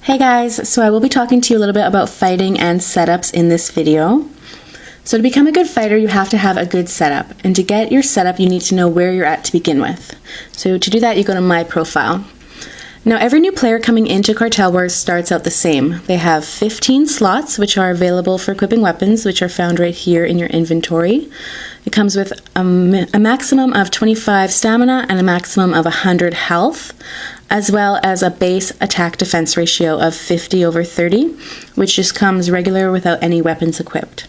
Hey guys, so I will be talking to you a little bit about fighting and setups in this video. So to become a good fighter, you have to have a good setup. And to get your setup, you need to know where you're at to begin with. So to do that, you go to My Profile. Now every new player coming into Cartel Wars starts out the same. They have 15 slots, which are available for equipping weapons, which are found right here in your inventory. It comes with a maximum of 25 stamina and a maximum of 100 health, as well as a base attack-defense ratio of 50/30, which just comes regular without any weapons equipped.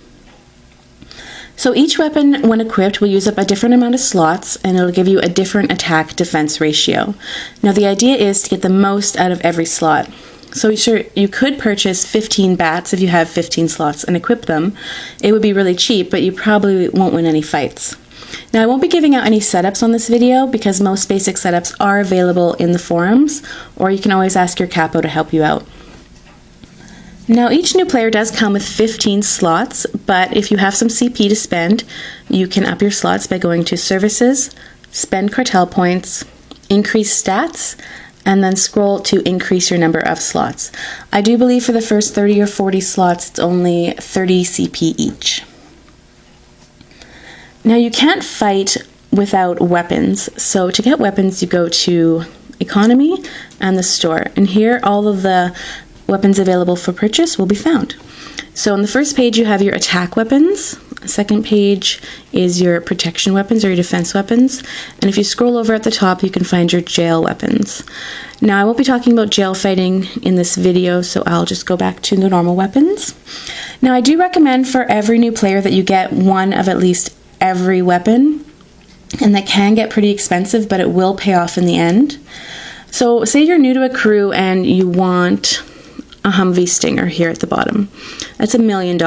So each weapon, when equipped, will use up a different amount of slots, and it'll give you a different attack-defense ratio. Now the idea is to get the most out of every slot. So sure, you could purchase 15 bats if you have 15 slots and equip them. It would be really cheap, but you probably won't win any fights. Now I won't be giving out any setups on this video because most basic setups are available in the forums, or you can always ask your capo to help you out. Now each new player does come with 15 slots, but if you have some CP to spend, you can up your slots by going to Services, Spend Cartel Points, Increase Stats, and then scroll to increase your number of slots. I do believe for the first 30 or 40 slots, it's only 30 CP each. Now you can't fight without weapons, so to get weapons you go to Economy and the Store, and here all of the weapons available for purchase will be found. So on the first page you have your attack weapons, the second page is your protection weapons or your defense weapons, and if you scroll over at the top you can find your jail weapons. Now I won't be talking about jail fighting in this video, so I'll just go back to the normal weapons. Now I do recommend for every new player that you get one of at least every weapon, and that can get pretty expensive, but it will pay off in the end. So say you're new to a crew and you want a Humvee Stinger here at the bottom. That's $1 million.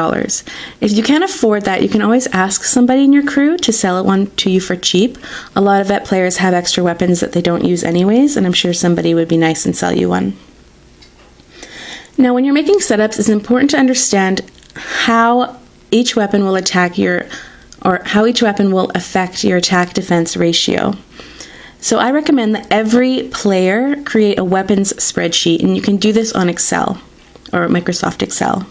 If you can't afford that, you can always ask somebody in your crew to sell one to you for cheap. A lot of vet players have extra weapons that they don't use anyways, and I'm sure somebody would be nice and sell you one. Now when you're making setups, it's important to understand how each weapon will attack how each weapon will affect your attack-defense ratio. So I recommend that every player create a weapons spreadsheet, and you can do this on Excel or Microsoft Excel.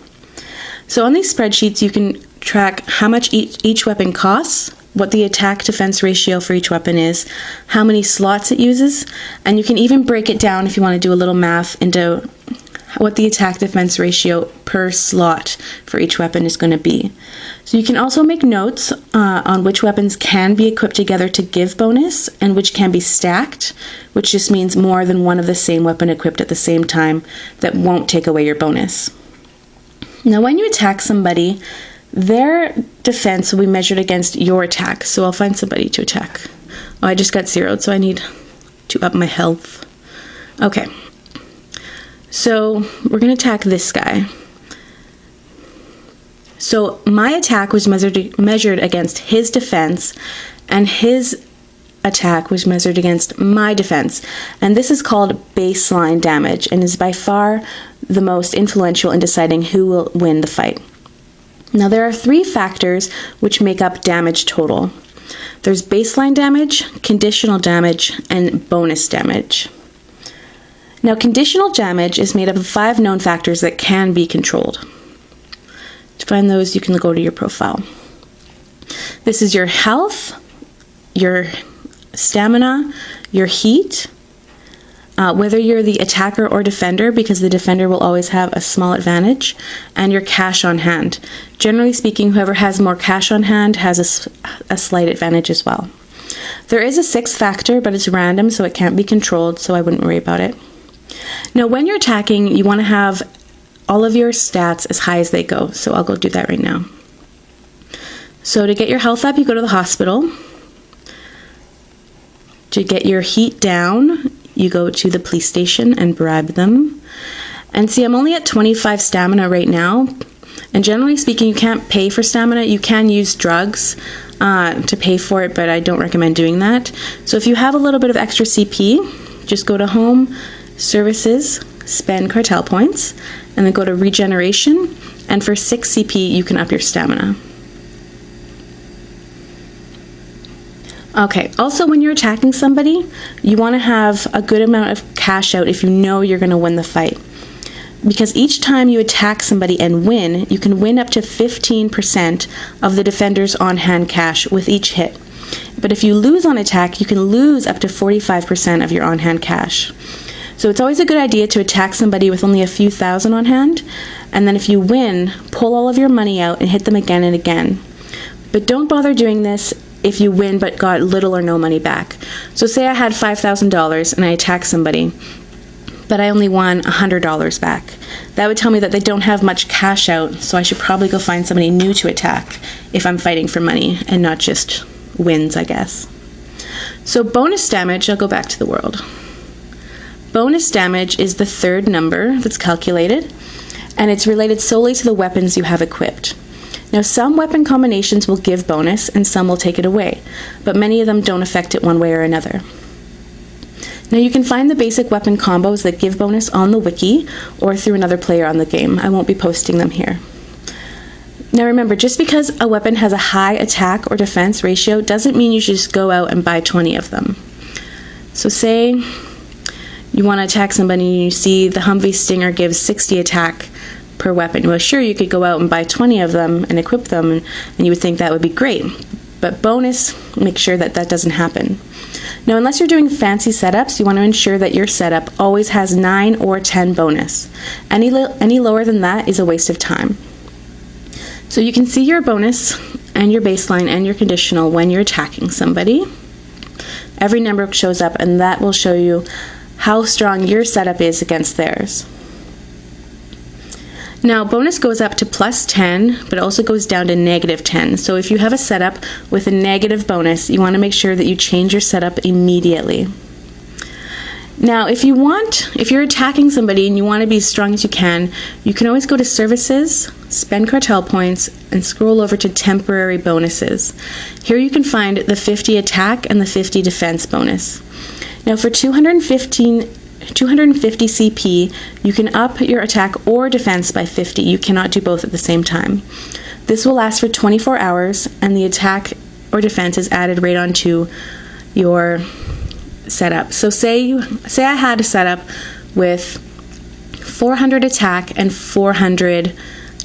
So on these spreadsheets you can track how much each weapon costs, what the attack-defense ratio for each weapon is, how many slots it uses, and you can even break it down if you want to do a little math into what the attack-defense ratio per slot for each weapon is going to be. So you can also make notes on which weapons can be equipped together to give bonus and which can be stacked, which just means more than one of the same weapon equipped at the same time that won't take away your bonus. Now when you attack somebody, their defense will be measured against your attack. So I'll find somebody to attack. Oh, I just got zeroed, so I need to up my health. Okay. So we're going to attack this guy. So my attack was measured against his defense, and his attack was measured against my defense. And this is called baseline damage and is by far the most influential in deciding who will win the fight. Now there are 3 factors which make up damage total. There's baseline damage, conditional damage, and bonus damage. Now, conditional damage is made up of 5 known factors that can be controlled. To find those, you can go to your profile. This is your health, your stamina, your heat, whether you're the attacker or defender, because the defender will always have a small advantage, and your cash on hand. Generally speaking, whoever has more cash on hand has a slight advantage as well. There is a 6th factor, but it's random, so it can't be controlled, so I wouldn't worry about it. Now when you're attacking, you want to have all of your stats as high as they go, so I'll go do that right now. So to get your health up, you go to the hospital. To get your heat down, you go to the police station and bribe them. And see, I'm only at 25 stamina right now, and generally speaking, you can't pay for stamina. You can use drugs to pay for it, but I don't recommend doing that. So if you have a little bit of extra CP, just go to Home, Services, Spend Cartel Points, and then go to Regeneration, and for 6 CP you can up your stamina. Okay, also when you're attacking somebody, you want to have a good amount of cash out if you know you're going to win the fight. because each time you attack somebody and win, you can win up to 15% of the defender's on-hand cash with each hit. But if you lose on attack, you can lose up to 45% of your on-hand cash. So it's always a good idea to attack somebody with only a few thousand on hand, and then if you win, pull all of your money out and hit them again and again. But don't bother doing this if you win but got little or no money back. So say I had $5,000 and I attacked somebody, but I only won $100 back. That would tell me that they don't have much cash out, so I should probably go find somebody new to attack if I'm fighting for money and not just wins, I guess. So bonus damage, I'll go back to the world. Bonus damage is the third number that's calculated, and it's related solely to the weapons you have equipped. Now, some weapon combinations will give bonus and some will take it away, but many of them don't affect it one way or another. Now, you can find the basic weapon combos that give bonus on the wiki or through another player on the game. I won't be posting them here. Now remember, just because a weapon has a high attack or defense ratio doesn't mean you should just go out and buy 20 of them. So say you want to attack somebody and you see the Humvee Stinger gives 60 attack per weapon. Well, sure, you could go out and buy 20 of them and equip them, and you would think that would be great. But bonus, make sure that that doesn't happen. Now, unless you're doing fancy setups, you want to ensure that your setup always has 9 or 10 bonus. Any lower than that is a waste of time. So you can see your bonus and your baseline and your conditional when you're attacking somebody. Every number shows up, and that will show you how strong your setup is against theirs. Now, bonus goes up to plus 10, but it also goes down to negative 10. So if you have a setup with a negative bonus, you want to make sure that you change your setup immediately. Now, if you're attacking somebody and you want to be as strong as you can always go to Services, spend Cartel points, and scroll over to Temporary Bonuses. Here you can find the 50 attack and the 50 defense bonus. Now, for 250 CP, you can up your attack or defense by 50. You cannot do both at the same time. This will last for 24 hours, and the attack or defense is added right onto your setup. So say I had a setup with 400 attack and 400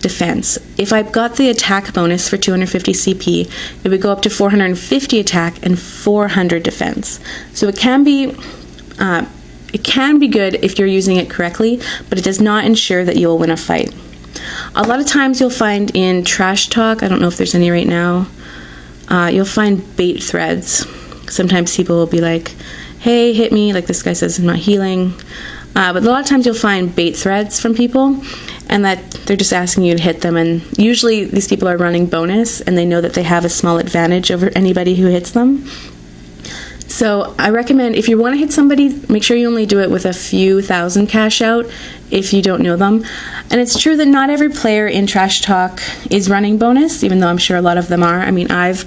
defense. If I got the attack bonus for 250 CP, it would go up to 450 attack and 400 defense. So it can be good if you're using it correctly, but it does not ensure that you'll win a fight. A lot of times you'll find in trash talk, I don't know if there's any right now, you'll find bait threads. Sometimes people will be like, hey, hit me, like this guy says I'm not healing. But a lot of times you'll find bait threads from people, and that they're just asking you to hit them, and usually these people are running bonus and they know that they have a small advantage over anybody who hits them. So I recommend, if you want to hit somebody, make sure you only do it with a few thousand cash out if you don't know them. And it's true that not every player in Trash Talk is running bonus, even though I'm sure a lot of them are. I mean, I've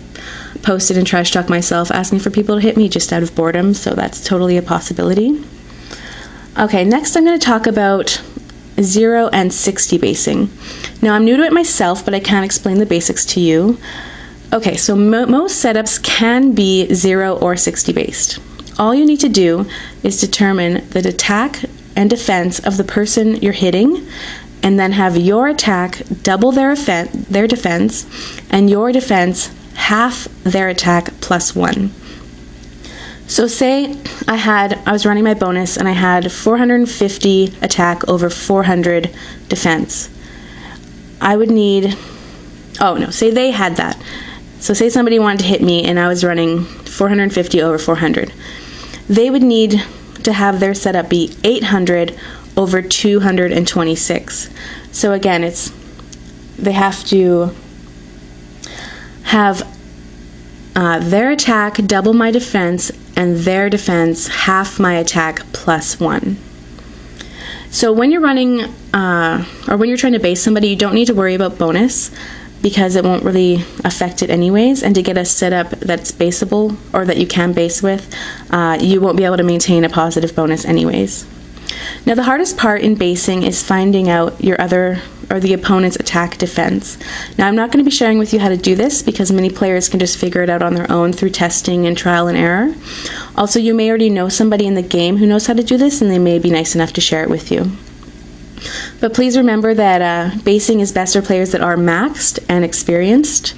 posted in Trash Talk myself asking for people to hit me just out of boredom, so that's totally a possibility. Okay, next I'm going to talk about 0 and 60 basing. Now, I'm new to it myself, but I can explain the basics to you. Okay, so most setups can be 0 or 60 based. All you need to do is determine the attack and defense of the person you're hitting, and then have your attack double their defense, and your defense half their attack plus 1. So say I was running my bonus and I had 450 attack over 400 defense. I would need, say they had that. So say somebody wanted to hit me and I was running 450 over 400. They would need to have their setup be 800 over 226. So again, they have to have their attack double my defense and their defense half my attack plus 1. So when you're running or when you're trying to base somebody, you don't need to worry about bonus because it won't really affect it anyways. And to get a setup that's baseable or that you can base with, you won't be able to maintain a positive bonus anyways. Now, the hardest part in basing is finding out your other or the opponent's attack defense. Now, I'm not going to be sharing with you how to do this because many players can just figure it out on their own through testing and trial and error. Also, you may already know somebody in the game who knows how to do this, and they may be nice enough to share it with you. But please remember that basing is best for players that are maxed and experienced.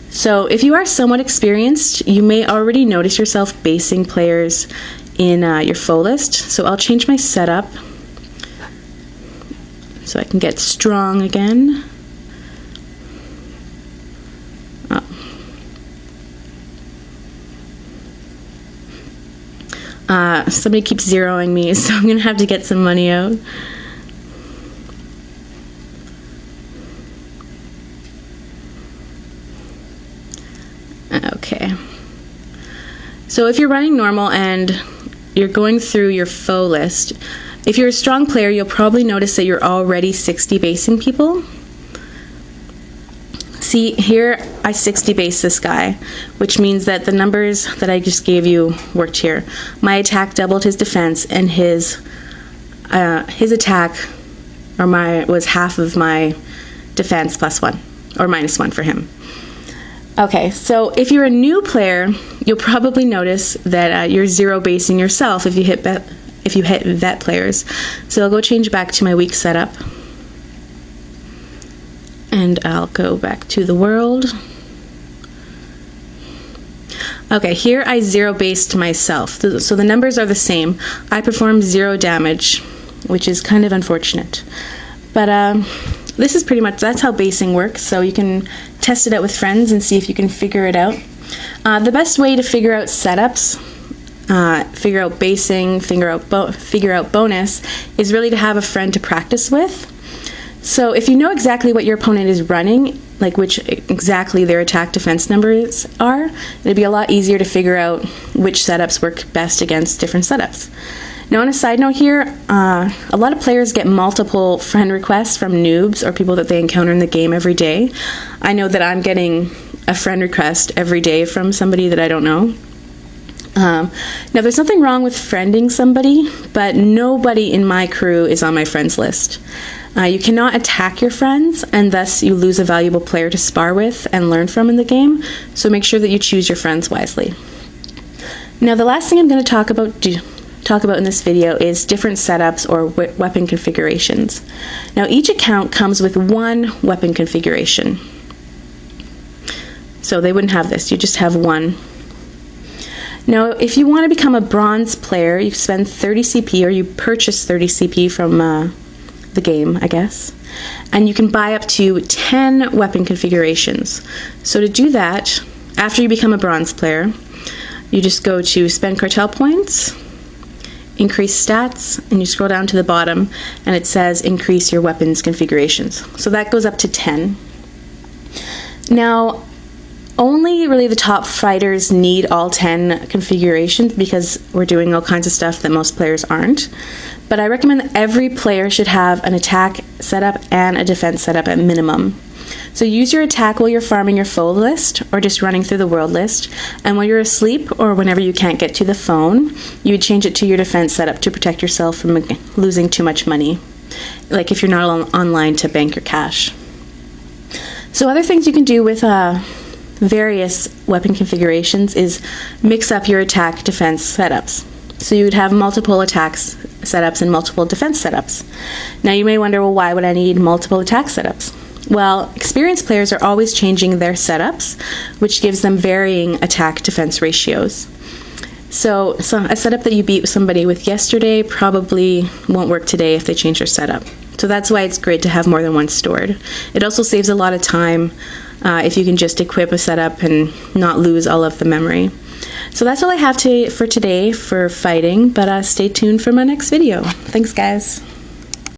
So if you are somewhat experienced, you may already notice yourself basing players in your foe list. So I'll change my setup so I can get strong again. Somebody keeps zeroing me, so I'm going to have to get some money out. Okay. So if you're running normal and you're going through your foe list, if you're a strong player, you'll probably notice that you're already 60 basing people. See, here I 60 base this guy, which means that the numbers that I just gave you worked here. My attack doubled his defense, and his attack was half of my defense +1, or -1 for him. Okay, so if you're a new player, you'll probably notice that you're zero basing yourself if you hit vet players. So I'll go change back to my weak setup. And I'll go back to the world. Okay, here I zero based myself. So the numbers are the same. I performed 0 damage, which is kind of unfortunate. But this is pretty much, that's how basing works. So you can test it out with friends and see if you can figure it out. The best way to figure out setups, figure out basing, figure out bonus, is really to have a friend to practice with. So if you know exactly what your opponent is running, like which exactly their attack defense numbers are, it'd be a lot easier to figure out which setups work best against different setups. Now on a side note here, a lot of players get multiple friend requests from noobs or people that they encounter in the game every day. I know that I'm getting a friend request every day from somebody that I don't know. Now there's nothing wrong with friending somebody, but nobody in my crew is on my friends list. You cannot attack your friends, and thus you lose a valuable player to spar with and learn from in the game, so make sure that you choose your friends wisely. Now the last thing I'm going to talk about in this video is different setups or weapon configurations. Now each account comes with one weapon configuration. So they wouldn't have this, you just have one. Now if you want to become a bronze player, you spend 30 CP, or you purchase 30 CP from the game, I guess, and you can buy up to 10 weapon configurations. So to do that, after you become a bronze player, you just go to spend Cartel points, increase stats, and you scroll down to the bottom and it says increase your weapons configurations. So that goes up to 10. Now only really the top fighters need all 10 configurations because we're doing all kinds of stuff that most players aren't. But I recommend that every player should have an attack setup and a defense setup at minimum. So use your attack while you're farming your foe list or just running through the world list. And when you're asleep or whenever you can't get to the phone, you would change it to your defense setup to protect yourself from losing too much money. Like if you're not online to bank your cash. So other things you can do with various weapon configurations is mix up your attack defense setups. So you would have multiple attacks setups and multiple defense setups. Now you may wonder, well, why would I need multiple attack setups? Well, experienced players are always changing their setups, which gives them varying attack defense ratios. So a setup that you beat somebody with yesterday probably won't work today if they change their setup. So that's why it's great to have more than one stored. It also saves a lot of time if you can just equip a setup and not lose all of the memory. So that's all I have for today for fighting, but stay tuned for my next video. Thanks, guys.